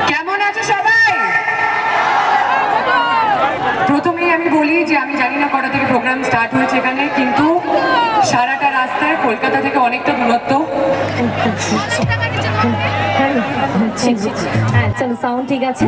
কেমন আছো সবাই? প্রথমেই আমি বলি যে আমি জানি না কটা থেকে প্রোগ্রাম স্টার্ট হয়েছে এখানে, কিন্তু সারাটা রাস্তায় কলকাতা থেকে অনেকটা দূরত্ব। হ্যাঁ চলো, সাউন্ড ঠিক আছে।